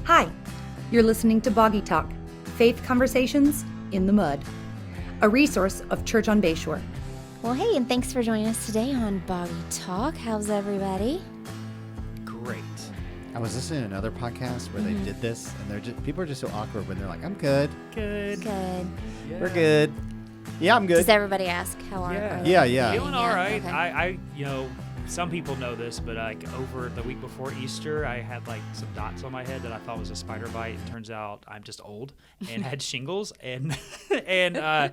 Hi, you're listening to Boggy Talk, Faith Conversations in the Mud, a resource of Church on Bayshore. Well, hey, and thanks for joining us today on Boggy Talk. How's everybody? Great. I was listening to another podcast where they did this, and people are just so awkward when they're like, I'm good. Good. Yeah. We're good. Yeah, I'm good. Does everybody ask how are they? Yeah. Feeling all right. Okay. I some people know this, but like over the week before Easter, I had like some dots on my head that I thought was a spider bite. It turns out I'm just old and had shingles, and I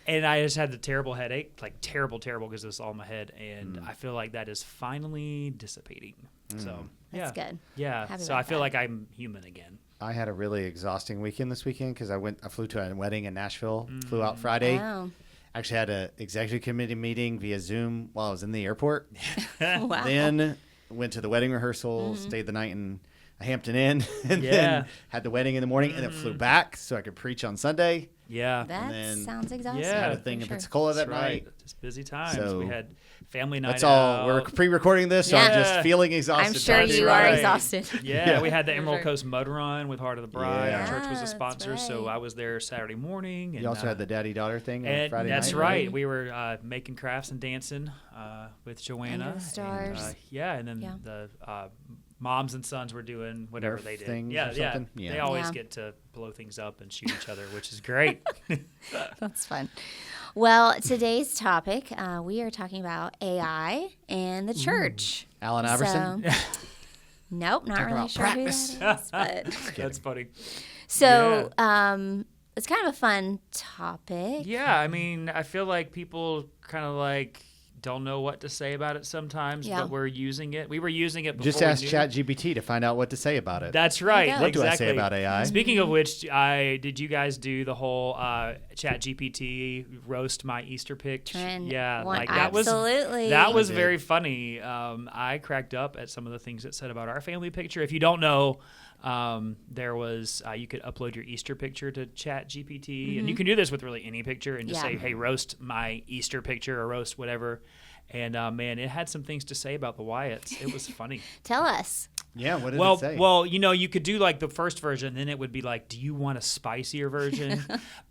just had the terrible headache, like terrible, because it was all in my head, and I feel like that is finally dissipating. So That's good. Yeah. Happy So about I feel that. like I'm human again. I had a really exhausting weekend this weekend because I flew to a wedding in Nashville, flew out Friday. Wow. Actually had an executive committee meeting via Zoom while I was in the airport. Wow. Then went to the wedding rehearsal, stayed the night in a Hampton Inn, and Yeah. then had the wedding in the morning, and then flew back so I could preach on Sunday. Yeah. That then sounds exhausting. Yeah. Had a for thing in sure. Pensacola that That's right. night. Just busy times. So we had family night That's all. We're out. pre-recording this, so I'm Yeah. just feeling exhausted. I'm sure That's you right. are exhausted. Yeah, we had the For Emerald sure. Coast Mud Run with Heart of the Bride. Yeah. Our church was Yeah, a sponsor, that's so right. I was there Saturday morning. And, You also had the daddy-daughter thing on and Friday that's night. right. We were making crafts and dancing with Joanna. Under the stars. And then Yeah. the moms and sons were doing whatever Nerf they did. things Yeah, or yeah. something? Yeah. They always Yeah. get to blow things up and shoot each other, which is great. That's fun. Well, today's topic, we are talking about AI and the church. Alan Iverson. So, nope, not Talking really about sure practice. who that is. But, That's funny. so, it's kind of a fun topic. Yeah, I mean, I feel like people kind of like don't know what to say about it sometimes, Yeah. but we're using it. We were using it before. Just ask we knew. ChatGPT to find out what to say about it. That's right. There you go. What do I exactly. say about AI? Speaking of which, did you guys do the whole ChatGPT roast my Easter picture? Trend. Yeah, One- like that absolutely. That was I did. very funny. I cracked up at some of the things it said about our family picture. If you don't know, there was you could upload your Easter picture to ChatGPT, and you can do this with really any picture, and just Yeah. say, "Hey, roast my Easter picture," or roast whatever. And man, it had some things to say about the Wyatts. It was funny. Tell us. Yeah, what did Well, it say? you could do like the first version, then it would be like, "Do you want a spicier version?"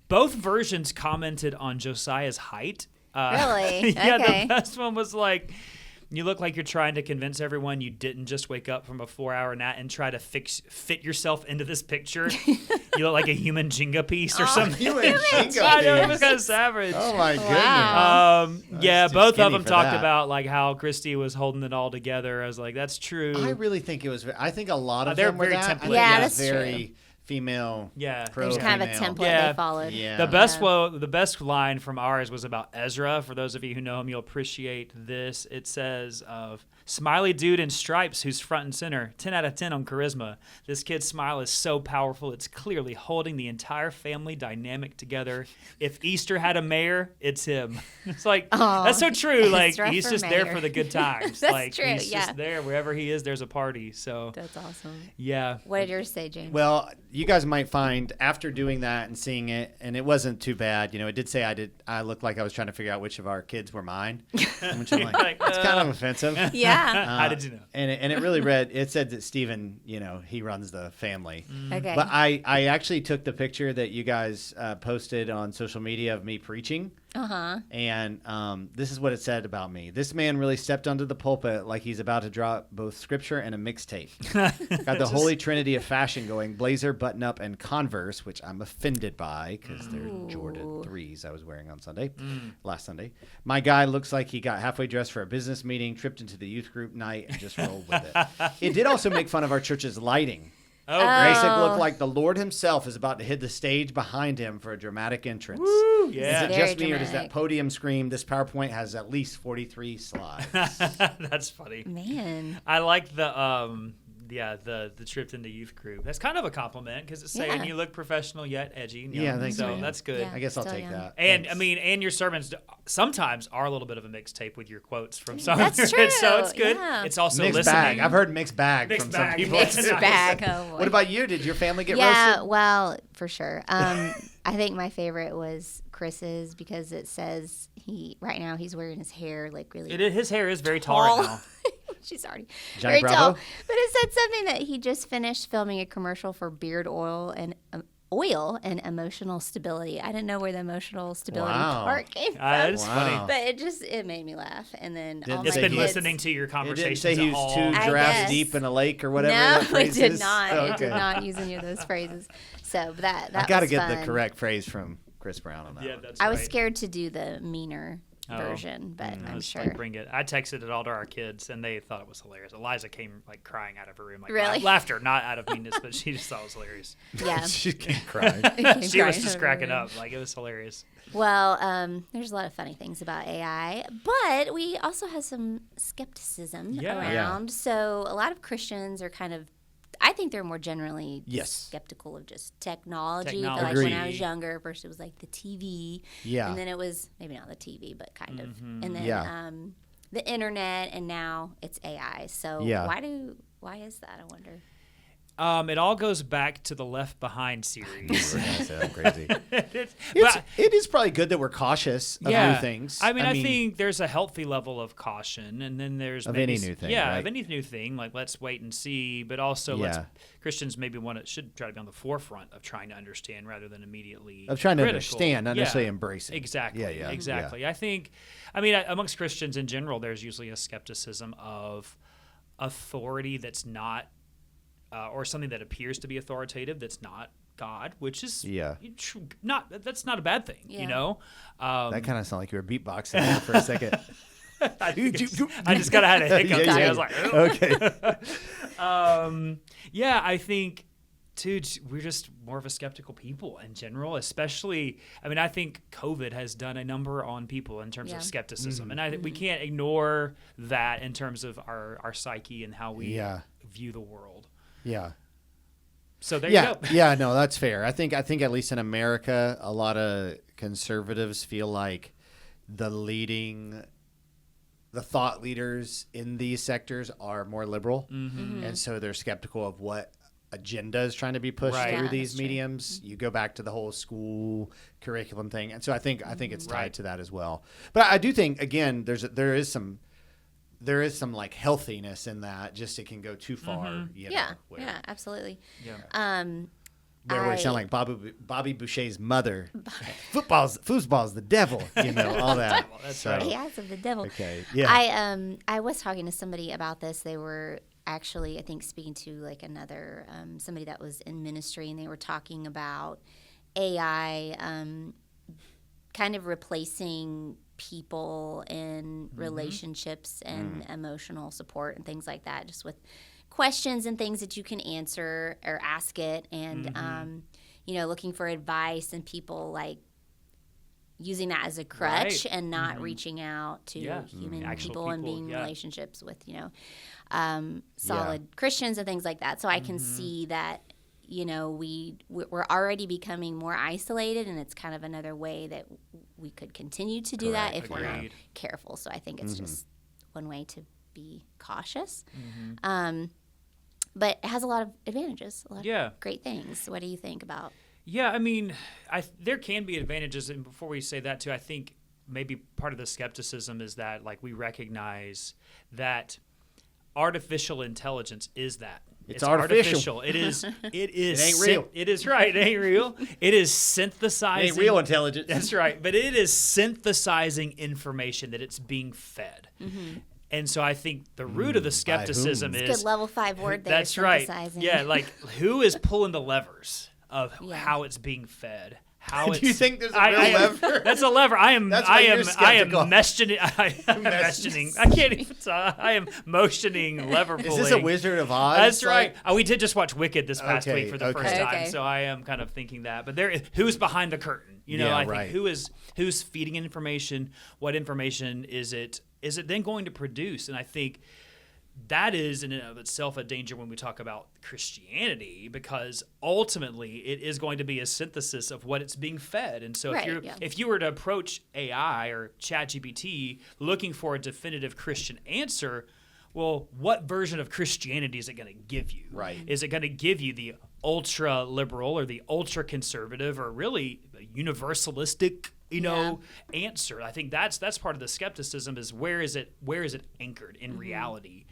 Both versions commented on Josiah's height. Really? Yeah, Okay. the best one was like, "You look like you're trying to convince everyone you didn't just wake up from a 4-hour nap and try to fit yourself into this picture. You look like a human Jenga piece or something." You and Jingo I know, it was beans. kind of savage. Oh my goodness. Wow. Yeah, too both of skinny them for talked that. about like how Christy was holding it all together. I was like, "That's true." I really think it was. I think a lot of They're them were very that. I template. think Yeah, it that's was very true. female. Yeah. pro There's kind of a female. template Yeah. they followed. Yeah. The best line from ours was about Ezra. For those of you who know him, you'll appreciate this. It says of smiley dude in stripes who's front and center. 10 out of 10 on charisma. This kid's smile is so powerful. It's clearly holding the entire family dynamic together. If Easter had a mayor, it's him. It's like, Aw, that's so true. Like, Ezra he's for just there mayor. for the good times. That's like, true, he's yeah. just there. Wherever he is, there's a party. So, That's awesome. yeah. What did yours say, James? Well, you guys might find after doing that and seeing it, and it wasn't too bad. You know, it did say I looked like I was trying to figure out which of our kids were mine, which I'm like, Like, it's kind of offensive. yeah. How did you know? And it really read. It said that Stephen, he runs the family. Okay. But I actually took the picture that you guys posted on social media of me preaching. Uh-huh. And this is what it said about me. This man really stepped onto the pulpit like he's about to drop both scripture and a mixtape. Got the holy trinity of fashion going, blazer, button up, and Converse, which I'm offended by because they're Jordan 3s I was wearing on Sunday, last Sunday. My guy looks like he got halfway dressed for a business meeting, tripped into the youth group night, and just rolled with it. It did also make fun of our church's lighting. Oh, Makes great. it look like the Lord himself is about to hit the stage behind him for a dramatic entrance. Woo, Is yeah. it Very just me, or does that dramatic. podium scream, this PowerPoint has at least 43 slides? That's funny. Man. I like the trip into youth group. That's kind of a compliment because it's saying Yeah. you look professional yet edgy. And young. Yeah, thanks, So man. that's good. Yeah. I guess I'll Still take young. that. And Thanks. I mean, and your sermons sometimes are a little bit of a mixtape with your quotes from some. That's of your true, kids, so it's good. yeah. It's also mixed listening. bag. I've heard mixed bag Mixed from bag. some people. Mixed too. bag. Oh, boy. What about you? Did your family get Yeah, roasted? well, for sure. I think my favorite was Chris's because it says right now he's wearing his hair like really His hair is very tall right now. She's already Johnny very tall. Bravo? But it said something that he just finished filming a commercial for beard oil and emotional stability. I didn't know where the emotional stability Wow. part came from. It's funny. Wow. But it made me laugh. And then all It's my been kids, listening to your It conversations didn't say he at was all. 2 I giraffes guess. deep in a lake or whatever. No, that phrase it did is. not. Oh, It okay. did not use any of those phrases. So that I got to was get fun. the correct phrase from Chris Brown on that. Yeah, one. that's I was right. scared to do the meaner Oh. version, but I'm It's sure. like, bring it. I texted it all to our kids, and they thought it was hilarious. Eliza came like crying out of her room, like Really? laughter, not out of meanness, but she just thought it was hilarious. Yeah. She can't cry. She was just cracking up, like it was hilarious. Well, there's a lot of funny things about AI, but we also have some skepticism Yeah. around. So a lot of Christians are kind of, I think they're more generally Yes. skeptical of just technology. I feel Technology. like when I Agreed. was younger, first it was like the TV, Yeah. and then it was maybe not the TV, but kind of, Mm-hmm. and then Yeah. the internet, and now it's AI. So Yeah. why is that? I wonder. It all goes back to the Left Behind series. We're gonna say I'm crazy. It's- It's, it is probably good that we're cautious of yeah. new things. I mean, I think there's a healthy level of caution, and then there's Of maybe any new thing, Yeah, right? of any new thing. Like let's wait and see, but also Yeah. Christians maybe should try to be on the forefront of trying to understand rather than immediately of trying to critical. understand, not Yeah. necessarily embracing. Exactly. Yeah, yeah, Exactly. I think, amongst Christians in general, there's usually a skepticism of authority that's not, or something that appears to be authoritative that's not God, which is that's not a bad thing, Yeah. you know. That kind of sounded like you were beatboxing there for a second. I just kind of had a hiccup. Yeah, so yeah. I was like, Okay. yeah, I think, too, we're just more of a skeptical people in general, especially, I think COVID has done a number on people in terms Yeah. of skepticism. Mm-hmm. And I think we can't ignore that in terms of our psyche and how we Yeah. view the world. Yeah. So there Yeah. you go. Yeah, no, that's fair. I think at least in America, a lot of conservatives feel like the thought leaders in these sectors are more liberal. Mm-hmm. And so they're skeptical of what agenda is trying to be pushed Right. through Yeah, these that's true. mediums. You go back to the whole school curriculum thing. And so I think it's tied Right. to that as well. But I do think, again, there is some like healthiness in that. Just it can go too far. You know, Yeah, where, yeah, absolutely. Yeah. where we sound like Bobby Boucher's mother. Foosball's the devil. You know, all that. That's So, right. The eyes of the devil. Okay. Yeah. I was talking to somebody about this. They were actually, I think, speaking to like another somebody that was in ministry, and they were talking about AI kind of replacing people in relationships and emotional support and things like that, just with questions and things that you can answer or ask it, and looking for advice, and people like using that as a crutch Right. and not reaching out to human Actual people and people, being in yeah. relationships with solid Christians and things like that. So I can see that we're already becoming more isolated, and it's kind of another way that we could continue to do that if we're not Agreed. careful. So I think it's just one way to be cautious. But it has a lot of advantages, a lot Yeah. of great things. What do you think about? Yeah, there can be advantages, and before we say that too, I think maybe part of the skepticism is that like we recognize that artificial intelligence is that. It's artificial. It is. It ain't real. It is right. It ain't real. It is synthesizing. Ain't real intelligence. That's right. But it is synthesizing information that it's being fed. And so I think the root of the skepticism whom? is Good level 5 word there. that's right. synthesizing. Yeah, like who is pulling the levers of Yeah. how it's being fed? How Do it's, you think there's a real lever? That's a lever. I am. That's I why you're am skeptical. questioning. I am questioning. I can't even talk. I am motioning lever pulling. Is this a Wizard of Oz? That's like- right. We did just watch Wicked this past Okay, week for the okay. first time, Okay. so I am kind of thinking that. But who's behind the curtain? You know, Yeah, I right. think who's feeding information. What information is it then going to produce? And I think that is in and of itself a danger when we talk about Christianity, because ultimately it is going to be a synthesis of what it's being fed. And so Right, yeah. if you were to approach AI or ChatGPT looking for a definitive Christian answer, well, what version of Christianity is it going to give you? Right. Is it going to give you the ultra liberal or the ultra conservative or really universalistic, answer? I think that's part of the skepticism is where is it anchored in reality?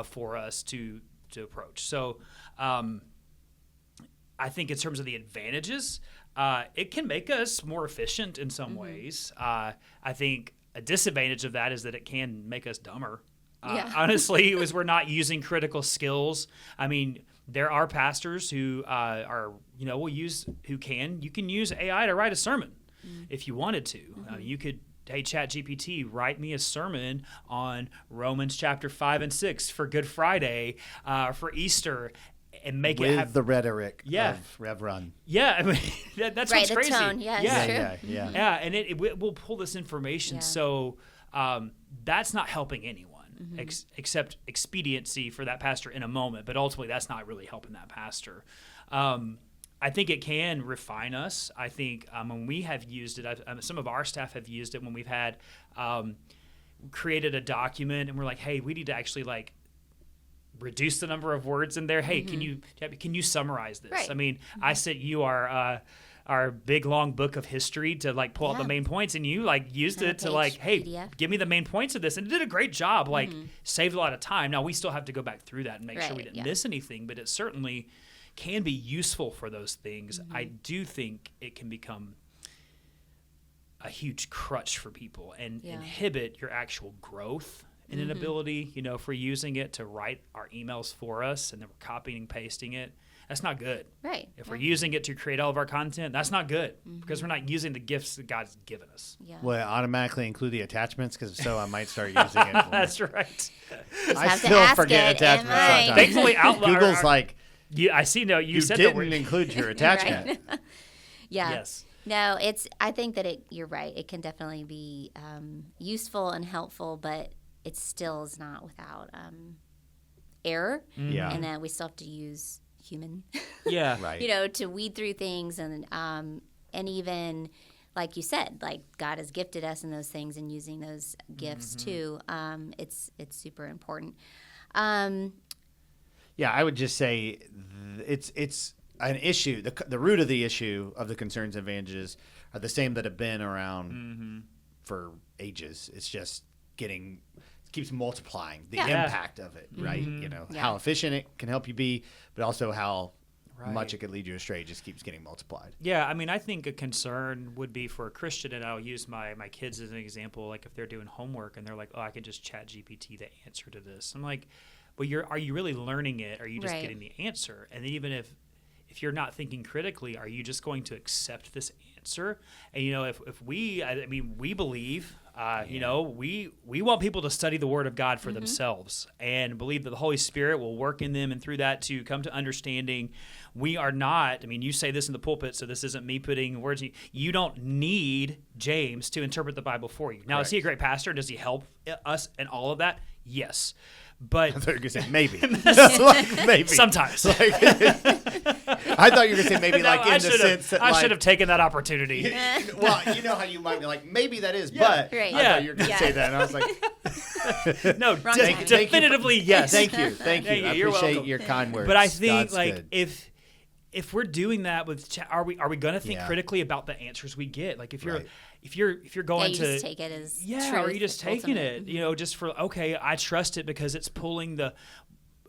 for us to approach. So I think in terms of the advantages, it can make us more efficient in some ways. I think a disadvantage of that is that it can make us dumber. Honestly, is we're not using critical skills. I mean, there are pastors who you can use AI to write a sermon if you wanted to. You could, hey, ChatGPT, write me a sermon on Romans chapter 5 and 6 for Good Friday, for Easter, and make it have the rhetoric of Rev Run. Yeah, I mean that's right, what's the crazy. Tone. Yeah, Yeah, and it will pull this information. So that's not helping anyone. Except expediency for that pastor in a moment, but ultimately that's not really helping that pastor. I think it can refine us. I think when we have used it, some of our staff have used it when we've had created a document and we're like, hey, we need to actually reduce the number of words in there. Hey, can you summarize this? Right. I mean, I sent you our big long book of history to pull out the main points, and you used it to hey, PDF. Give me the main points of this, and it did a great job. Saved a lot of time. Now we still have to go back through that and make sure we didn't miss anything, but it certainly can be useful for those things. I do think it can become a huge crutch for people and inhibit your actual growth and an ability, if we're using it to write our emails for us and then we're copying and pasting it. That's not good. Right. If we're using it to create all of our content, that's not good because we're not using the gifts that God's given us. Yeah. Will it automatically include the attachments? Because if so, I might start using it more. That's right. I still forget attachments sometimes. Thankfully, Google's I see. No, you said didn't include your attachment. Yeah. Yes. No, I think that you're right. It can definitely be useful and helpful, but it still is not without error. Yeah. And that we still have to use human, right. To weed through things and even like you said, God has gifted us in those things and using those gifts too. It's super important. Yeah, I would just say it's an issue. The root of the issue of the concerns and advantages are the same that have been around for ages. It's just keeps multiplying the impact of it, right? How efficient it can help you be, but also how much it could lead you astray just keeps getting multiplied. Yeah, I mean, I think a concern would be for a Christian, and I'll use my kids as an example, if they're doing homework and they're like, oh, I can just chat GPT the answer to this. I'm like, well, are you really learning it? Or are you just getting the answer? And even if you're not thinking critically, are you just going to accept this answer? And if we believe, we want people to study the Word of God for themselves and believe that the Holy Spirit will work in them and through that to come to understanding. We are not. You say this in the pulpit, so this isn't me putting words. You don't need James to interpret the Bible for you. Now, Is he a great pastor? Does he help us in all of that? Yes. But I thought you were going to say maybe. Maybe. Sometimes. I thought you were going to say maybe in the sense that I should have taken that opportunity. Well, you know how you might be maybe that is, but I thought you were going to say that, and I was like, no, definitively yes. Thank you. I appreciate your kind words. But I think if we're doing that with are we going to think critically about the answers we get? If you're going you to just take it as truth, or you just taking it, just for I trust it because it's pulling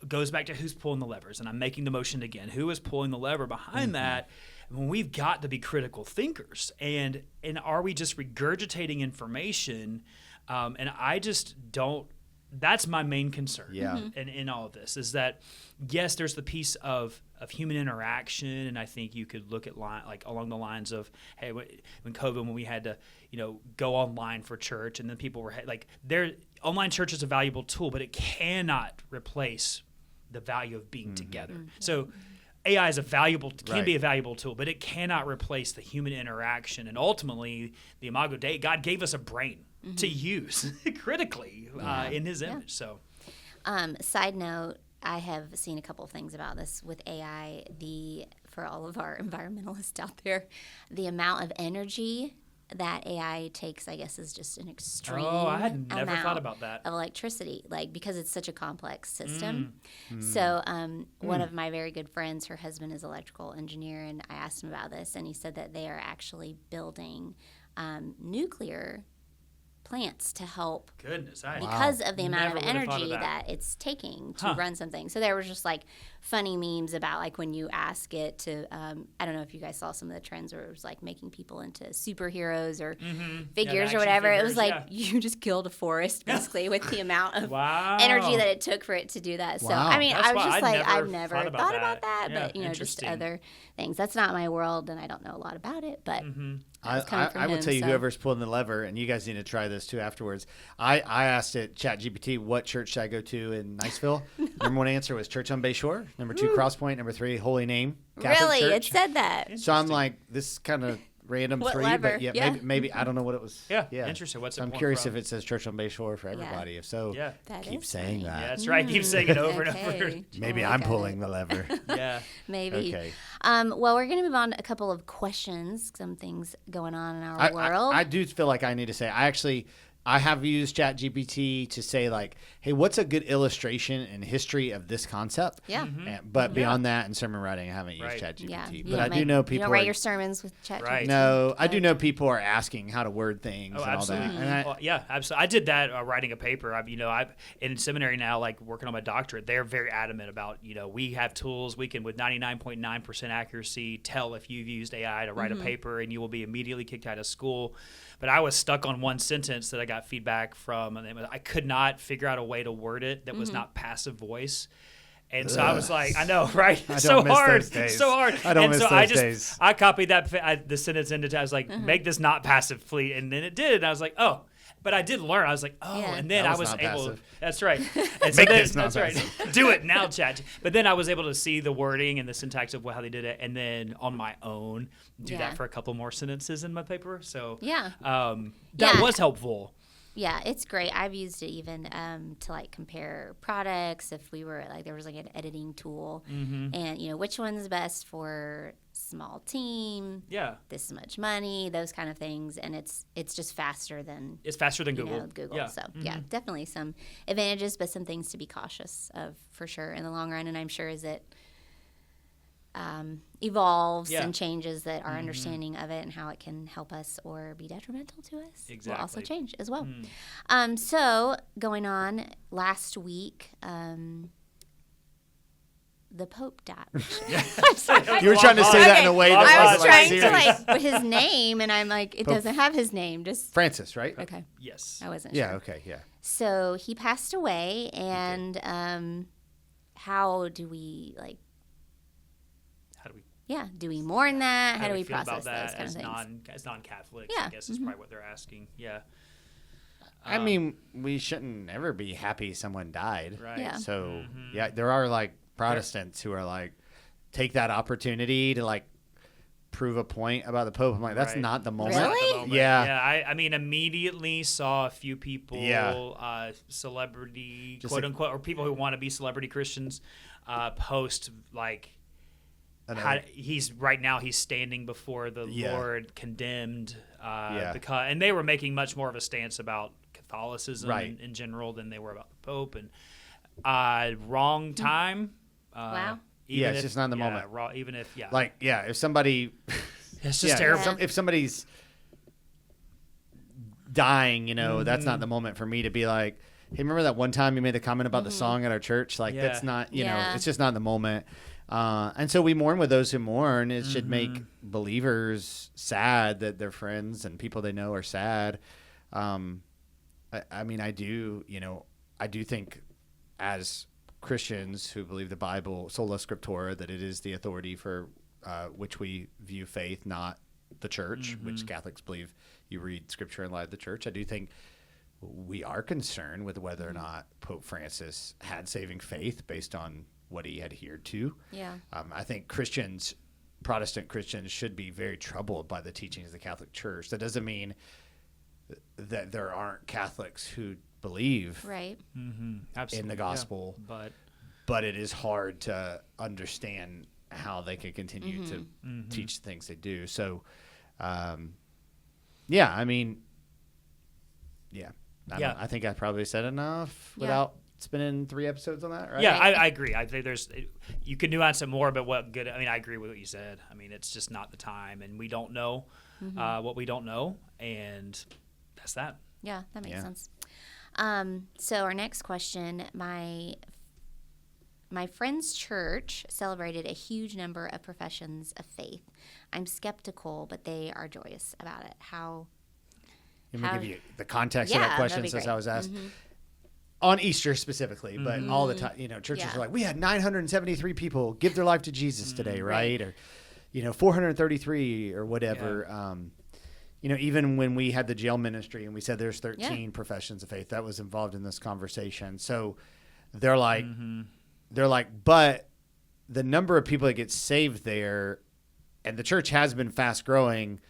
goes back to who's pulling the levers, and I'm making the motion again. Who is pulling the lever behind that? When we've got to be critical thinkers, and are we just regurgitating information? And I just don't. That's my main concern. Yeah. In all of this is that yes, there's the piece of human interaction, and I think you could look at along the lines of, hey, when COVID, when we had to go online for church, and then people were online church is a valuable tool, but it cannot replace the value of being together. So AI is can be a valuable tool, but it cannot replace the human interaction, and ultimately the Imago Dei. God gave us a brain to use critically in His image. So, side note, I have seen a couple of things about this with AI. For all of our environmentalists out there, the amount of energy that AI takes, I guess, is just an extreme I had never thought about that. Of electricity, because it's such a complex system. So one of my very good friends, her husband is an electrical engineer, and I asked him about this, and he said that they are actually building nuclear plants to help Goodness, because of the amount never of would have thought energy of that it's taking to run something. So there was just like funny memes about like when you ask it to, I don't know if you guys saw some of the trends where it was like making people into superheroes or figures or whatever. It was like you just killed a forest basically with the amount of energy that it took for it to do that. So, I mean, That's I was why just I like, I've never never thought about that, Yeah, but, you know, just interesting. other things. That's not my world and I don't know a lot about it, but I would tell you, whoever's pulling the lever, and you guys need to try this too afterwards. I asked it, ChatGPT, what church should I go to in Niceville? Number one answer was Church on Bay Shore. Number two, Cross Point. Number three, Holy Name Catholic Really? Church. It said that. So I'm like, this kind of random What three, lever? but yeah, Yeah. maybe I don't know what it was. Yeah, interesting. What's it So I'm pulling curious from? if it says Church on Bay Shore for everybody. If so, That keep is saying funny. that. Yeah, that's right. Keep saying it over and over. Okay. Maybe We'll I'm look at pulling it. the lever. Yeah. Maybe. Okay. Well, we're going to move on to a couple of questions, some things going on in our world. I do feel like I need to say, I have used ChatGPT to say like, hey, what's a good illustration and history of this concept? Yeah. But beyond that, in sermon writing, I haven't used ChatGPT. Yeah. You But I don't do know you people don't write are- your sermons with ChatGPT. Right. No, I do know people are asking how to word things Oh, and all that. absolutely. And Well, yeah, absolutely. I did that writing a paper. I've in seminary now, like working on my doctorate. They're very adamant about we have tools we can with 99.9% accuracy tell if you've used AI to write a paper, and you will be immediately kicked out of school. But I was stuck on one sentence that I got feedback from, and I could not figure out a way to word it that was not passive voice. And so I was like, I know, right? I So don't miss hard, those days. so hard. I don't and miss so those days. I copied the sentence into. I was like, make this not passive, please. And then it did. And I was like, oh. But I did learn. I was like, oh, Yeah. and then That I was was not able. passive. That's right. And so Make then, this not that's right. Do it now, Chat. But then I was able to see the wording and the syntax of how they did it, and then on my own do that for a couple more sentences in my paper. So that was helpful. Yeah, it's great. I've used it even to like compare products. If we were like, there was like an editing tool, and which one's best for small team. Yeah, this much money, those kind of things, and it's just faster than Google. Google. Yeah. So yeah, definitely some advantages, but some things to be cautious of for sure in the long run. And I'm sure as it evolves and changes, that our understanding of it and how it can help us or be detrimental to us will also change as well. So going on, last week, the Pope died. I'm sorry. You were trying to say that in a way that I wasn't was trying serious. to like put his name, and I'm like, it doesn't have his name. Just Francis, right? okay. Yes. I wasn't Yeah. sure. Okay. Yeah. So he passed away, and how do we like? How do we? Yeah, do we mourn that? How do we feel about process that those kind as of things? as non-Catholics? Yeah. I guess is probably what they're asking. Yeah. I mean, we shouldn't ever be happy someone died. Right. Yeah. So yeah, there are like Protestants who are like, take that opportunity to like prove a point about the Pope. I'm like, that's Right. not the moment. Really? At the moment. Yeah. Yeah. I mean, immediately saw a few people, Yeah. celebrity, Just quote like- unquote, or people who want to be celebrity Christians, post like. He's standing before the Lord condemned because, and they were making much more of a stance about Catholicism in general than they were about the Pope, and wrong time. Wow. Even it's just not in the moment. Even if if somebody, it's just terrible. if somebody's dying, that's not the moment for me to be like, hey, remember that one time you made the comment about the song at our church? Like, that's not, it's just not in the moment. And so we mourn with those who mourn. It should make believers sad that their friends and people they know are sad. I mean, I do think as Christians who believe the Bible, sola scriptura, that it is the authority for which we view faith, not the church, which Catholics believe you read scripture in light of the church. I do think we are concerned with whether or not Pope Francis had saving faith based on what he adhered to. Yeah. I think Protestant Christians should be very troubled by the teachings of the Catholic Church. That doesn't mean that there aren't Catholics who believe Right. in the gospel, but it is hard to understand how they can continue to teach the things they do. So, I think I probably said enough without spending 3 episodes on that, right? Yeah, I agree. I think you can nuance it more, but I agree with what you said. I mean, it's just not the time, and we don't know what we don't know, and that's that. Yeah, that makes Yeah. sense. So our next question, my friend's church celebrated a huge number of professions of faith. I'm skeptical, but they are joyous about it. Let me give you the context Yeah, of that that'd question be since great. I was asked. On Easter specifically, but all the time, churches Yeah. are like, we had 973 people give their life to Jesus today, right? Or, 433 or whatever. Even when we had the jail ministry and we said there's 13 professions of faith, that was involved in this conversation. So they're like, but the number of people that get saved there, and the church has been fast growing,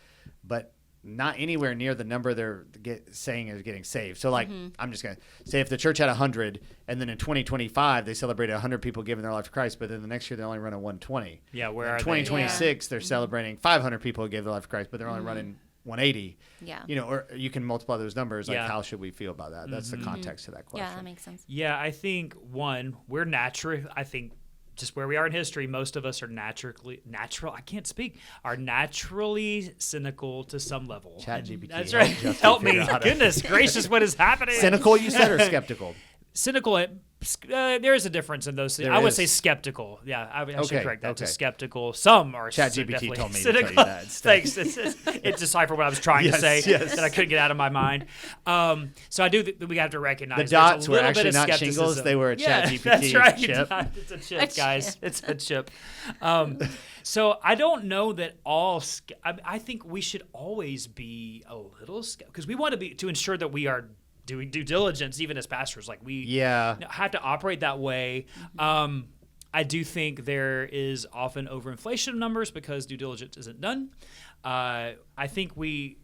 but not anywhere near the number they're saying is getting saved. So, I'm just going to say if the church had 100, and then in 2025 they celebrated 100 people giving their life to Christ, but then the next year they're only running 120. Yeah, where in are 2026 they're celebrating 500 people who gave their life to Christ, but they're only running 180. Yeah. Or you can multiply those numbers. Like, how should we feel about that? That's the context of that question. Yeah, that makes sense. Yeah, I think we're natural. I think just where we are in history, most of us are naturally cynical to some level. ChatGPT. That's right. Help me. Goodness gracious, what is happening? Cynical, you said, or skeptical? Cynical. There is a difference in those things. I would say skeptical. Yeah, I should correct that to skeptical. Some are ChatGPT told me cynical. to tell you that. Thanks. It deciphered what I was trying to say that I couldn't get out of my mind. So I do think we have to recognize the dots were bit actually of not skepticism. shingles; they were a ChatGPT that's right. chip. It's a chip, guys. It's a chip. So I don't know that all. I think we should always be a little skeptical because we want to ensure that we are doing due diligence, even as pastors. Like we have to operate that way. I do think there is often overinflation of numbers because due diligence isn't done. I think we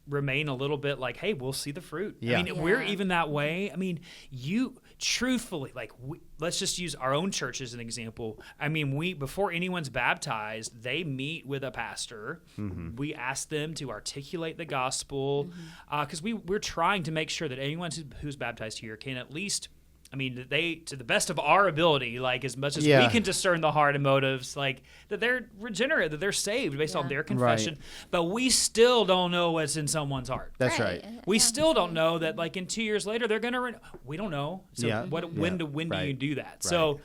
remain a little bit like, hey, we'll see the fruit. Yeah. I mean, we're even that way. I mean, truthfully, let's just use our own church as an example. I mean, before anyone's baptized, they meet with a pastor. We ask them to articulate the gospel because we're trying to make sure that anyone who's baptized here can at least, to the best of our ability, like as much as we can discern the heart and motives, like that they're regenerate, that they're saved based on their confession. Right. But we still don't know what's in someone's heart. That's right. We still don't know that, like in 2 years later, they're gonna. We don't know. So when do you do that? Right. So,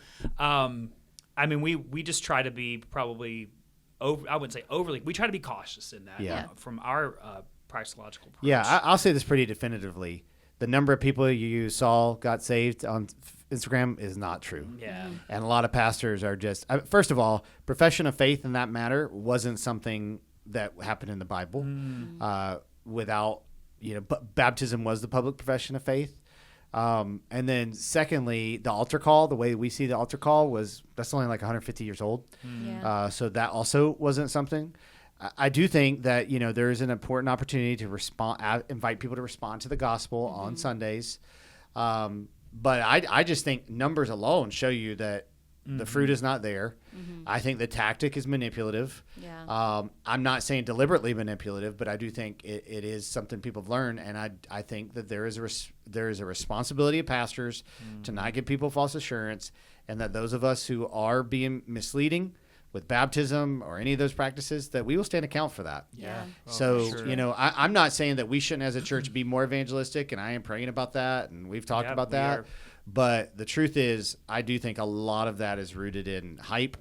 we just try to be probably I wouldn't say overly. We try to be cautious in that from our practicological approach. Yeah, I'll say this pretty definitively. The number of people you saw got saved on Instagram is not true. Yeah. And a lot of pastors are just, first of all, profession of faith in that matter wasn't something that happened in the Bible. Baptism was the public profession of faith. And then secondly, the altar call, the way we see the altar call that's only like 150 years old. So that also wasn't something. I do think that, there is an important opportunity to invite people to respond to the gospel on Sundays. But I just think numbers alone show you that the fruit is not there. I think the tactic is manipulative. Yeah. I'm not saying deliberately manipulative, but I do think it is something people have learned. And I think that there is a responsibility of pastors to not give people false assurance, and that those of us who are being misleading with baptism or any of those practices, that we will stand account for that. Yeah. So, I'm not saying that we shouldn't as a church be more evangelistic, and I am praying about that, and we've talked about that. But the truth is, I do think a lot of that is rooted in hype,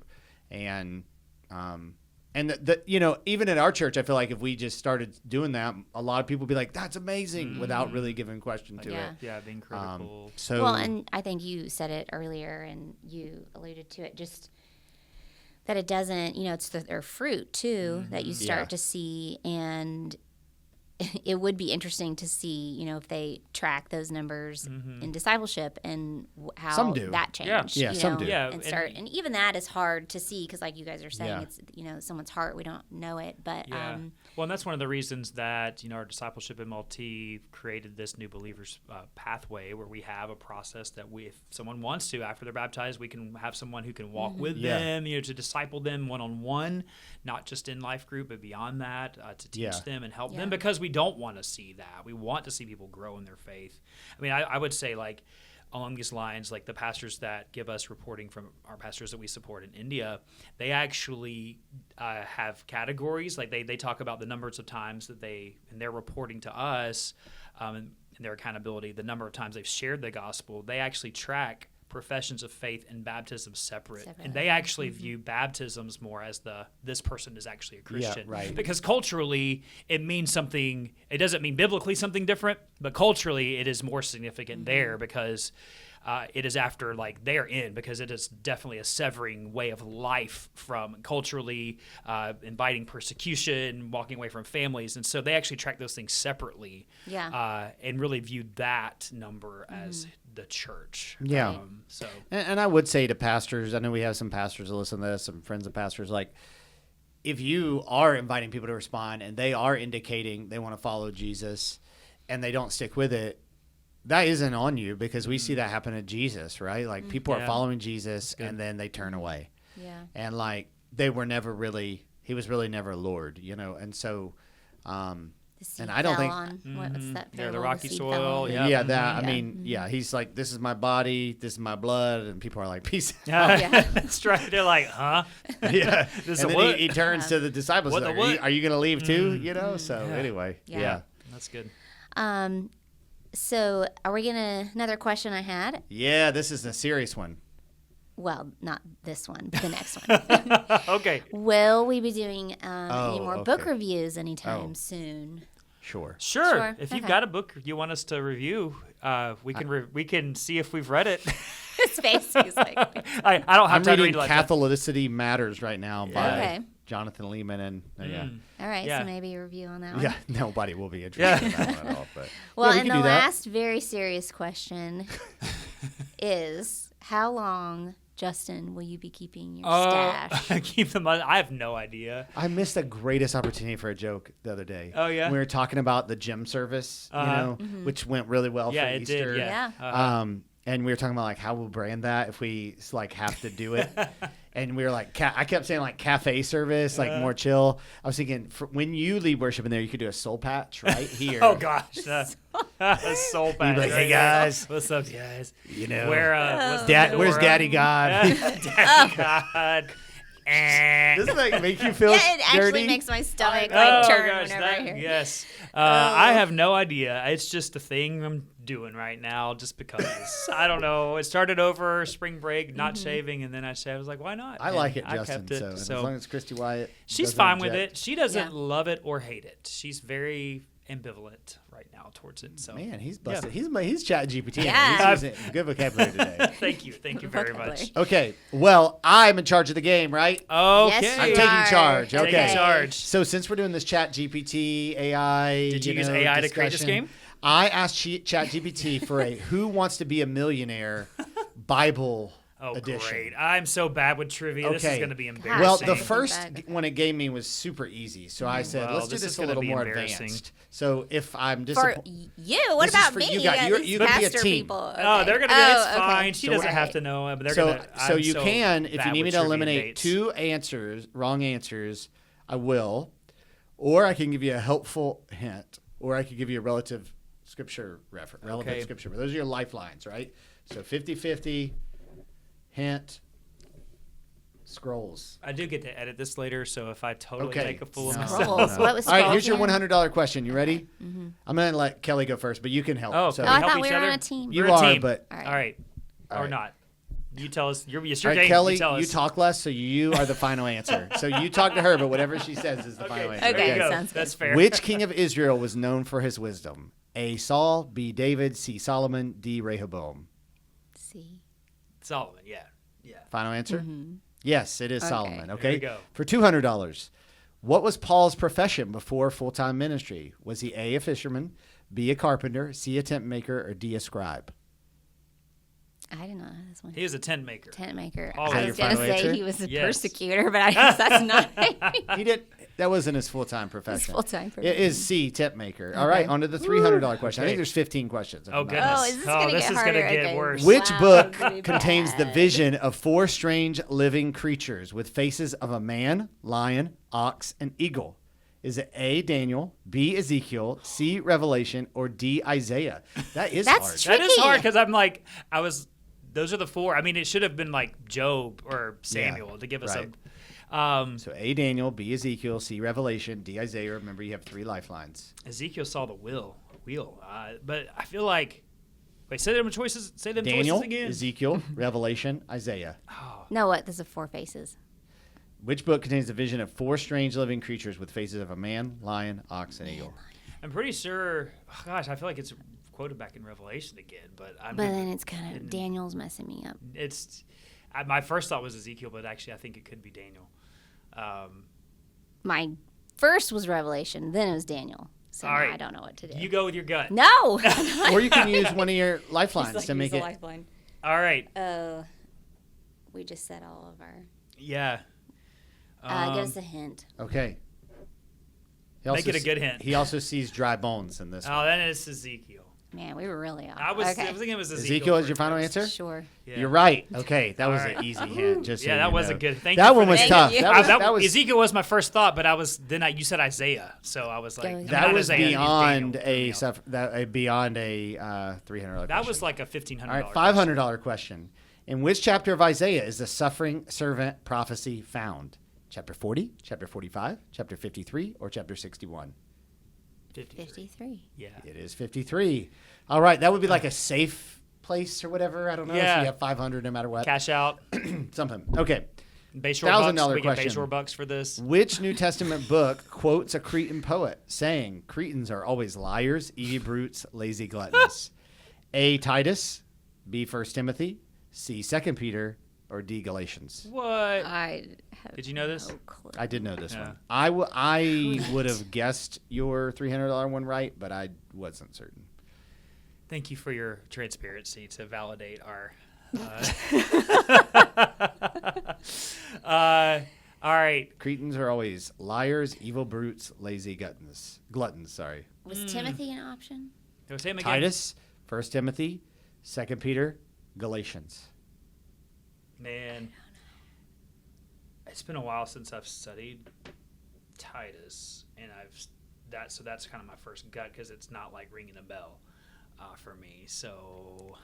and even in our church, I feel like if we just started doing that, a lot of people would be like, that's amazing, without really giving question to it. Yeah, being critical. And I think you said it earlier, and you alluded to it, just that it doesn't, it's their fruit too that you start to see, and it would be interesting to see, if they track those numbers in discipleship and how that changed. Yeah, some do. And even that is hard to see because, like you guys are saying, it's someone's heart. We don't know it, but well, and that's one of the reasons that our discipleship MLT created this new believers pathway, where we have a process that if someone wants to, after they're baptized, we can have someone who can walk with them, to disciple them one-on-one, not just in life group, but beyond that, to teach them and help them, because we don't want to see that. We want to see people grow in their faith. I would say, like, along these lines, like the pastors that give us reporting from our pastors that we support in India, they actually have categories. Like they talk about the numbers of times that and they're reporting to us, and their accountability, the number of times they've shared the gospel. They actually track professions of faith and baptisms separate. And they actually view baptisms more as this person is actually a Christian. Yeah, right. Because culturally it means something. It doesn't mean biblically something different, but culturally it is more significant there because it is after like they're in, because it is definitely a severing way of life from culturally, inviting persecution, walking away from families. And so they actually track those things separately, and really viewed that number as the church. Yeah. So and I would say to pastors, I know we have some pastors that listen to this, some friends of pastors, like, if you are inviting people to respond and they are indicating they want to follow Jesus and they don't stick with it, that isn't on you, because we see that happen at Jesus, right? Like people are following Jesus and then they turn away. Yeah. And like he was really never Lord, you know? And so, and I don't think, what's that? the parable? rocky seed soil. fell on- Yeah. I mean, he's like, this is my body, this is my blood. And people are like, peace out. Yeah, that's right. They're like, huh? Yeah. This And is then what? he turns to the disciples. What Like, the what? Are you going to leave too? You know? So anyway, Yeah. That's good. So are we gonna, another question I had? Yeah, this is a serious one. Well, not this one, but the next one. Okay. Will we be doing any more book okay. reviews anytime soon? Sure. Sure. If you've Okay. got a book you want us to review, we can we can see if we've read it. His face is like, I don't have I'm time to reading read like that. Catholicity Matters right now by Okay. Jonathan Lehman. And all right, Yeah. so maybe a review on that one. yeah, nobody will be interested in that one at all. But Well, yeah, we and can the do that. last very serious question is, how long, Justin, will you be keeping your stash? Keep them on. I have no idea. I missed the greatest opportunity for a joke the other day. Oh, yeah? We were talking about the gym service, you know, which went really well Yeah, for it Easter. did. Yeah. Yeah. And we were talking about like how we'll brand that if we like have to do it. And we were like, I kept saying like cafe service, like more chill. I was thinking when you lead worship in there, you could do a soul patch right here. Oh gosh, a soul patch. like, "Hey, guys." what's up, guys? You know, Where what's the where's fedora? Daddy God? Daddy God. Doesn't that like make you feel Yeah, it actually dirty? makes my stomach Oh, like turn gosh, whenever I hear. yes. I have no idea. It's just a thing I'm doing right now, just because. I don't know. It started over spring break, not shaving, and then I was like, why not? I like it, And I Justin. kept it, So, and as so long as Christy Wyatt, she's doesn't fine with object. it. She doesn't Yeah. love it or hate it. She's very ambivalent right now towards it. So Man, he's busted. He's chat GPT. Yeah. He's using good vocabulary today. thank you very much. Okay, well, I'm in charge of the game, right? Okay, Yes, I'm you taking are. charge. Taking Okay. charge. So since we're doing this chat GPT, AI, Did you use AI to create this discussion, game? I asked chat GPT for a Who Wants to Be a Millionaire Bible Oh, edition. great! I'm so bad with trivia. This is Okay. going to be embarrassing. Well, Same. the first Bad. one it gave me was super easy. So I said, Well, let's do this this is a gonna little be more embarrassing. advanced. So if I'm For disappointed. you, what This is about for me? you guys. These You're gonna be a pastor team. people. Oh, Okay. they're gonna. It's okay. fine. She So doesn't all have right. to know, but they're So, gonna. so I'm you can, if bad you need me with to trivia eliminate dates. 2 wrong answers, I will. Or I can give you a helpful hint, or I could give you a relevant scripture reference. Okay. Scripture. Those are your lifelines, right? So 50-50, hint, scrolls. I do get to edit this later, so if I totally Okay. make a fool of No. myself. Scrolls. What was All right, scrolls here's your again? $100 question. You ready? I'm going to let Kelly go first, but you can help. Oh, So Oh, can I we help thought each we were other? on a team. you We're a are, team. but All right. All right, All or right. not. You tell us. It's all your right, game. Kelly, you tell us. you talk less, so you are the final answer. So you talk to her, but whatever she says is the final answer. Okay. There you go. sounds good. That's fair. Which king of Israel was known for his wisdom? A. Saul, B. David, C. Solomon, D. Rehoboam. See. Solomon? Yeah. Final answer? Yes, it is Okay. Solomon. There Okay. you go. For $200, what was Paul's profession before full-time ministry? Was he A, a fisherman, B, a carpenter, C, a tent maker, or D, a scribe? I didn't know this one. He is a tent maker. Tent maker. Oh, is I that was your going to final say answer? he was a Yes. persecutor, but I guess that's not He did. That wasn't his full-time profession. full-time It is C, tent maker. All Okay. right, on to the $300 question. I Okay. think there's 15 questions. if Oh I'm not goodness. Oh, is this gonna get is harder? gonna get Okay. worse. Which Wow, book pretty contains the bad. vision of 4 strange living creatures with faces of a man, lion, ox, and eagle? Is it A, Daniel, B, Ezekiel, C, Revelation, or D, Isaiah? That's That's hard. tricky. That is hard because I'm like, those are the four. I mean, it should have been like Job or Samuel to give us right. So A, Daniel, B, Ezekiel, C, Revelation, D, Isaiah. Remember, you have 3 lifelines. Ezekiel saw the wheel. But I feel like, wait, say them choices. Say them Daniel, choices again. Ezekiel, Revelation, Isaiah. No, what? There's a 4 faces. Which book contains the vision of 4 strange living creatures with faces of a man, lion, ox, and eagle? I'm pretty sure. Oh gosh, I feel like it's quoted back in Revelation again, but Then it's kind of Daniel's messing me up. My first thought was Ezekiel, but actually I think it could be Daniel. My first was Revelation, then it was Daniel. So All now right. I don't know what to do. You go with your gut. No. Or you can use one of your lifelines to make it. Lifeline. All right. We just said all of our. Yeah. Give us a hint. Okay. Make it a good hint. He also sees dry bones in this Oh, one. then it's Ezekiel. Man, we were really off. I was okay. thinking it was Ezekiel is for your final first. answer? Sure. Yeah. You're right. Okay, that was All right. an easy hint. Just so Yeah, that you was know. a good. Thank That you for one was Thank tough. you. That was Ezekiel was my first thought, but you said Isaiah, so I was like, Go with that not was Isaiah, beyond Daniel. beyond a $300. That was like a $1,500. All right, $500 question. In which chapter of Isaiah is the suffering servant prophecy found? Chapter 40, chapter 45, chapter 53, or chapter 61? 53. Yeah. It is 53. All right, that would be like a safe place or whatever. I don't know. Yeah. So you have 500 no matter what. Cash out. Something. Okay. Bayshore bucks. $1,000 We get question. Bayshore bucks for this. Which New Testament book quotes a Cretan poet saying, Cretans are always liars, eager brutes, lazy gluttons? A, Titus, B, 1 Timothy, C, 2 Peter, or D, Galatians? What? I have Did you know this? no clue. I did know this Yeah. one. I would have guessed your $300 one right, but I wasn't certain. Thank you for your transparency to validate our. All right. Cretans are always liars, evil brutes, lazy gluttons. Sorry. Was Timothy an option? Say him again. Titus, 1 Timothy, 2 Peter, Galatians. Man, it's been a while since I've studied Titus, and so that's kind of my first gut because it's not like ringing a bell for me. So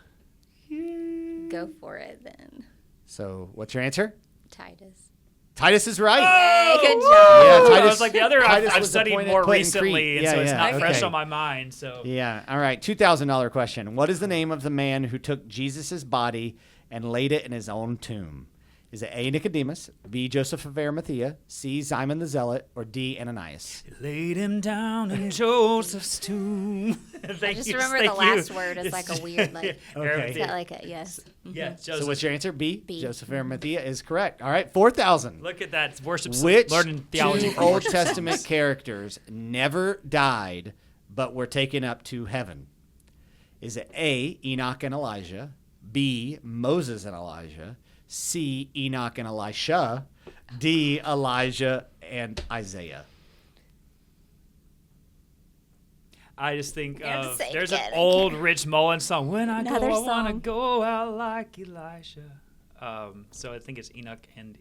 Go for it then. So what's your answer? Titus. Titus is right. Hey, good job. Yeah, I Titus- was like the other Titus I've was the studied point more put in recently, Crete. and Yeah, so it's yeah, not fresh okay. on my mind. So Yeah. All right. $2,000 question. What is the name of the man who took Jesus' body and laid it in his own tomb? Is it A, Nicodemus, B, Joseph of Arimathea, C, Simon the Zealot, or D, Ananias? laid him down in Joseph's tomb. I just remember the last word is like a weird, like, Okay. is that like a, yes. Yeah, Joseph. So what's your answer? B? B. Joseph of Arimathea is correct. All right. 4,000. Look at that. Worship. Which learning theology two from Old worship Testament songs. characters never died but were taken up to heaven? Is it A, Enoch and Elijah, B, Moses and Elijah, C, Enoch and Elisha, D, Elijah and Isaiah? I just think have to of say it there's again. an old Rich Mullins song. When I Another go, I want to song. go out like Elisha. So I think it's Enoch and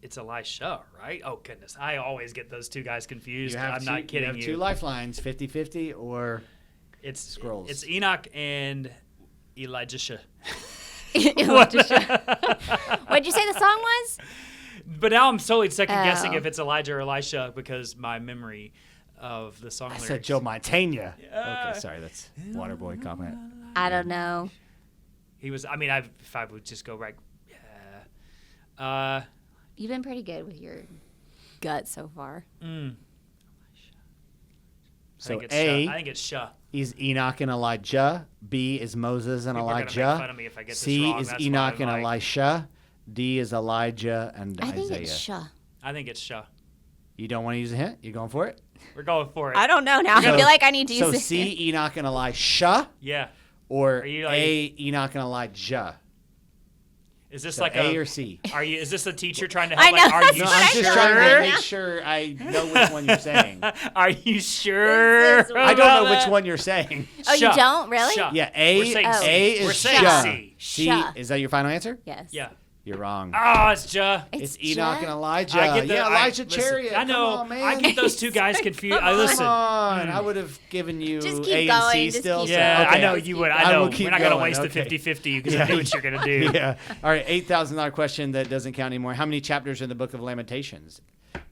it's Elisha, right? Oh goodness, I always get those two guys confused. I'm not kidding You you. have two lifelines, 50-50 or It's Scrolls. It's Enoch and Elijah. What'd you say the song was? But now I'm totally second guessing Oh. if it's Elijah or Elisha because my memory of the song I lyrics. said Joe Montana. Yeah. Okay, sorry, that's Waterboy comment. I don't know. He was. I mean, if I would just go right. Yeah. You've been pretty good with your gut so far. So I A think it's Shah. is Enoch and Elijah. B is Moses and People are gonna make Elijah. fun of me if I get this C wrong. is That's why Enoch I'm and like- Elisha. D is Elijah and I Isaiah. think it's Shah. I think it's Shah. You don't want to use a hint? You going for it? We're going for it. I don't know now. I So- feel like I need to So use it. C, Enoch and Elisha, Yeah. or Are you like- A, Enoch and Elijah. Is this So like A or C? Is this a teacher trying to I help? know, Like, are that's you No, what I'm I just thought. trying to sure? make sure I know which one you're saying. Are you sure? This is I don't know about which that? one you're saying. Oh, you Shah. don't? Really? Shah. Yeah, We're saying A C. is We're saying Shah. C. C, Shah. is that your final answer? Yes. Yeah. You're wrong. Oh, it's Ja. It's Enoch and Elijah. I get the- Elijah listen, Chariot. I know. Come on, man. I get those two guys confused. I listen. Come on. I would have given you Just keep A and going, C just still. keep so- Yeah, okay. I know you would. I I know. will keep We're not going to going. waste Okay. the 50-50 because I know what you're going to do. Yeah. All right, $8,000 question that doesn't count anymore. How many chapters in the Book of Lamentations?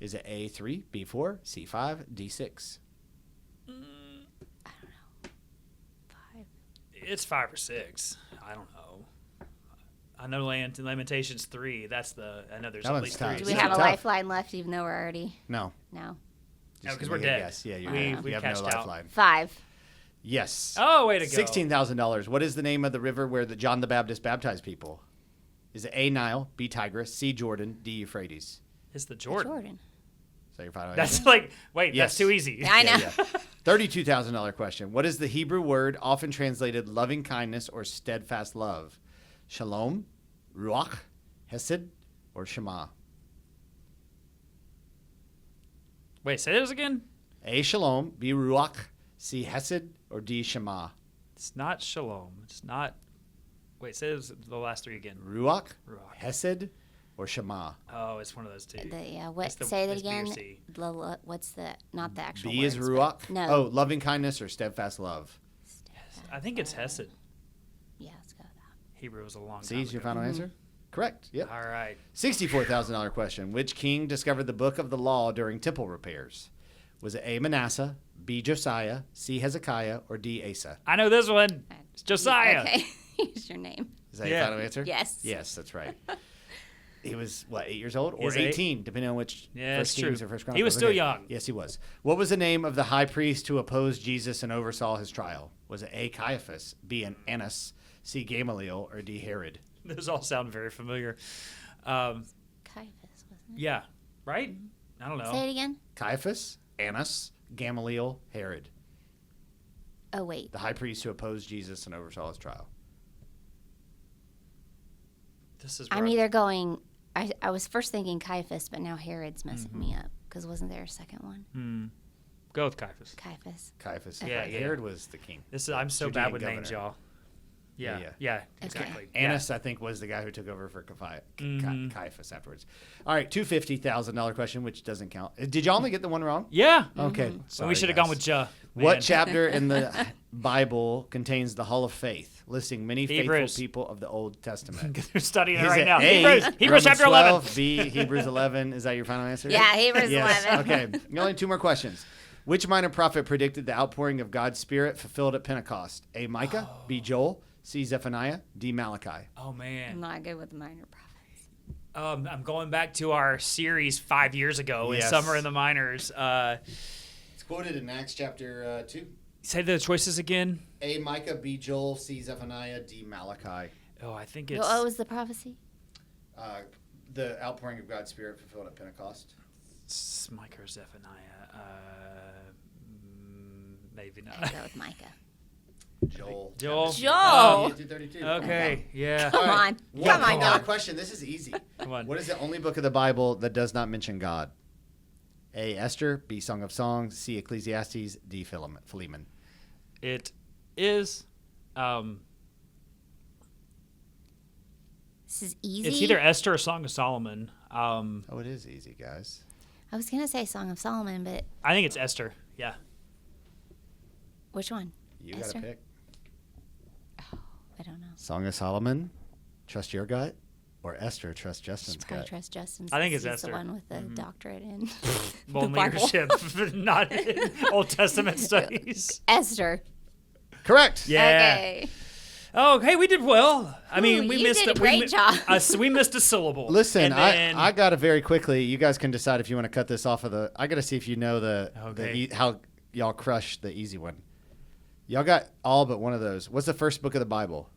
Is it A3, B4, C5, D6? It's 5 or 6. I don't know. I know Lamentations 3. That's the. I know there's That at one's least tough. 3. Do This we is have a tough. lifeline left, even though we're already No. no No, Just 'cause gonna we're make a dead. guess. Yeah, We you have cashed no out. lifeline. 5? Yes. Oh, way to go. $16,000. What is the name of the river where John the Baptist baptized people? Is it A, Nile, B, Tigris, C, Jordan, D, Euphrates? It's the Jordan. Jordan. Is that your final That's answer? like, wait, Yes. that's too easy. Yeah, I know. $32,000 question. What is the Hebrew word often translated loving kindness or steadfast love? Shalom, Ruach, Hesed, or Shema? Wait, say those again? A, Shalom, B, Ruach, C, Hesed, or D, Shema? It's not Shalom. It's not. Wait, say those, the last 3 again. Ruach, Ruach. Hesed, or Shema? Oh, it's one of those 2. What? It's the- Say that it's B or again. C. What's the? Not the actual. B is words, Ruach. but- No. Oh, loving kindness or steadfast love? I think it's Hesed. Yeah, let's go with that. Hebrew was a long C time is your ago. final answer? Correct. Yep. All right. $64,000 question. Which king discovered the book of the law during temple repairs? Was it A, Manasseh, B, Josiah, C, Hezekiah, or D, Asa? I know this one. It's Josiah. Okay. Use your name. Is that Yeah. your final answer? Yes. Yes, that's right. He was, 8 years old? Or He's 8. 18, depending on which Yeah, First it's true. Kings or First Chronicles. He was still young. Yes, he was. What was the name of the high priest who opposed Jesus and oversaw his trial? Was it A, Caiaphas, B, Annas, C, Gamaliel, or D, Herod? Those all sound very familiar. Caiaphas, wasn't it? Yeah. Right? I don't know. Say it again. Caiaphas, Annas, Gamaliel, Herod. Oh wait. The high priest who opposed Jesus and oversaw his trial. This is. I'm where- either going. I was first thinking Caiaphas, but now Herod's messing me up because wasn't there a second one? Go with Caiaphas. Caiaphas. Caiaphas. Yeah, right. yeah. Herod was the king. This is. I'm so Judean bad with names, governor. y'all. Yeah. Yeah, Yeah. Exactly. Annas, I think, was the guy who took over for Mm-hmm. Caiaphas afterwards. All right, $250,000 question, which doesn't count. Did y'all only get the one wrong? Yeah. Okay. So sorry, we should have guys. gone with Ja. What Man. chapter in the Bible contains the Hall of Faith, listing many Hebrews. faithful people of the Old Testament? They're studying it Is right it now. A, Hebrews Romans chapter 12, 11. B, Hebrews 11. Is that your final answer? Yeah, Hebrews Yes. 11. Okay. Only 2 more questions. Which minor prophet predicted the outpouring of God's Spirit fulfilled at Pentecost? A, Micah, B, Joel, C, Zephaniah, D, Malachi. Oh I'm man. not good with the minor prophets. I'm going back to our series 5 years ago in Yes. Summer in the Minors. It's quoted in Acts chapter 2. Say the choices again. A, Micah, B, Joel, C, Zephaniah, D, Malachi. Oh, I think it's. What was the prophecy? The outpouring of God's Spirit fulfilled at Pentecost. it's Micah or Zephaniah. Maybe I'll not. go with Micah. Joel. Joel. Joel. Oh, 232. okay. Yeah. Come on. Come on, Another y'all. question. This is easy. Come on. What is the only book of the Bible that does not mention God? A, Esther, B, Song of Songs, C, Ecclesiastes, D, Philemon. It is. This is easy. It's either Esther or Song of Solomon. Oh, it is easy, guys. I was gonna say Song of Solomon, but I think it's Esther. Yeah. which one? You Esther? got to pick. I don't know. Song of Solomon, trust your gut, or Esther, trust Justin's Should probably gut. trust Justin's. I think it's he's Esther. the one with the doctorate in Well, the Bible. leadership, not in Old Testament studies. Esther. Correct. Yeah. Okay. Oh, hey, we did well. I mean, Ooh, we you missed did a we great job. we missed a syllable. Listen, And then- I got it very quickly. You guys can decide if you want to cut this off of the. I got to see if you know Okay. how y'all crush the easy one. Y'all got all but one of those. What's the first book of the Bible?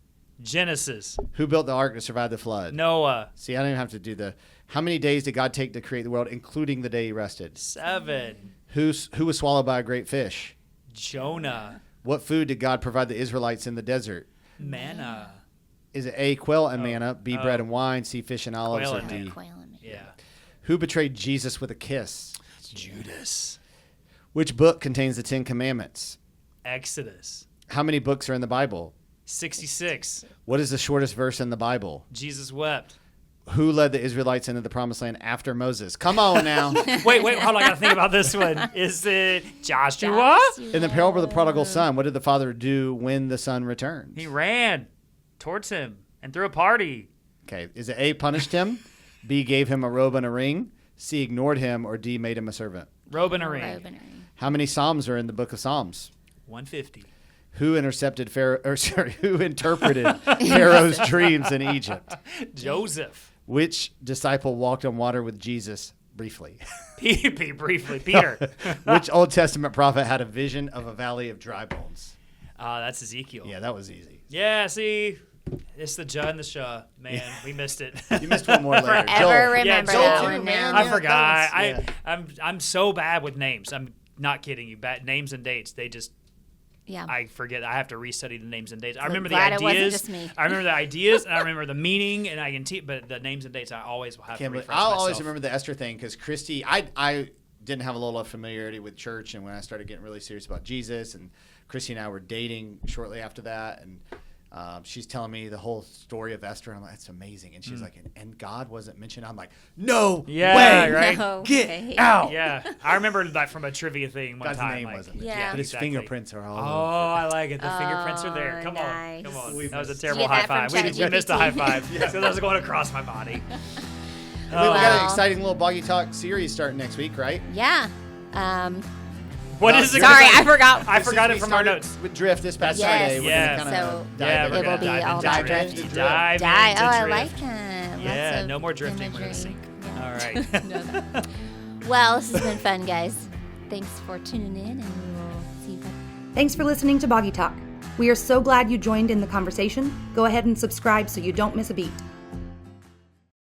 Genesis, Who built the ark to survive the flood? Noah, See, I don't even have to do the. How many days did God take to create the world, including the day He rested? 7, Who was swallowed by a great fish? Jonah, What food did God provide the Israelites in the desert? manna. Is it A, quail and manna, B, bread and wine, C, fish and olives, Quail or and D? manna. Quail and me. Yeah. Who betrayed Jesus with a kiss? Judas, Which book contains the 10 Commandments? Exodus, How many books are in the Bible? 66. What is the shortest verse in the Bible? Jesus wept. Who led the Israelites into the promised land after Moses? Come on now. Wait, hold on. I got to think about this one. Is it Joshua? In the parable of the prodigal son, what did the father do when the son returned? He ran towards him and threw a party. Okay. Is it A, punished him, B, gave him a robe and a ring, C, ignored him, or D, made him a servant? Robe and a ring. Robe and a ring. How many Psalms are in the book of Psalms? 150. Who interpreted Pharaoh's dreams in Egypt? Joseph. Which disciple walked on water with Jesus briefly? Briefly, Peter. Which Old Testament prophet had a vision of a valley of dry bones? That's Ezekiel. Yeah, that was easy. Yeah, see, it's the Juh and the Shah. Man, we missed it. You missed one more later. Forever Joel. remember Joel that too, one man. now. I forgot. Yeah. I'm so bad with names. I'm not kidding you. Bad names and dates. They just Yeah. I forget. I have to restudy the names and dates. I I'm remember the glad it wasn't ideas. just me. I remember the ideas, and I remember the meaning, and I can but the names and dates I always will have to refresh I'll myself. always remember the Esther thing because Christy, I didn't have a lot of familiarity with church, and when I started getting really serious about Jesus, and Christy and I were dating shortly after that, and she's telling me the whole story of Esther, and I'm like, that's amazing. And she's like, and God wasn't mentioned. I'm like, no Yeah, way, right? No get way. out. Yeah, I remember that from a trivia thing one God's time. name like, wasn't Yeah. mentioned, but his exactly. fingerprints are all Oh, over. I like it. The fingerprints are there. Come nice. on, come on. We That was a missed- terrible Did you high get that five. from We missed a ChatGPT? high five because that was going across my body. We got Wow. an exciting little Boggy Talk series starting next week, right? Yeah. What is it? Sorry, I forgot. I Since forgot we it from our started notes. with Drift this past Yes. Saturday. We're Yes. gonna kind So, of Yeah, dive we're It into will gonna be dive all into about drift. drift. Dive Oh, I into like drift. that. Yeah, Lots of no more drifting. We're gonna imagery. sink. Yeah. All right. Well, this has been fun, guys. Thanks for tuning in, and we will see you back. Thanks for listening to Boggy Talk. We are so glad you joined in the conversation. Go ahead and subscribe so you don't miss a beat.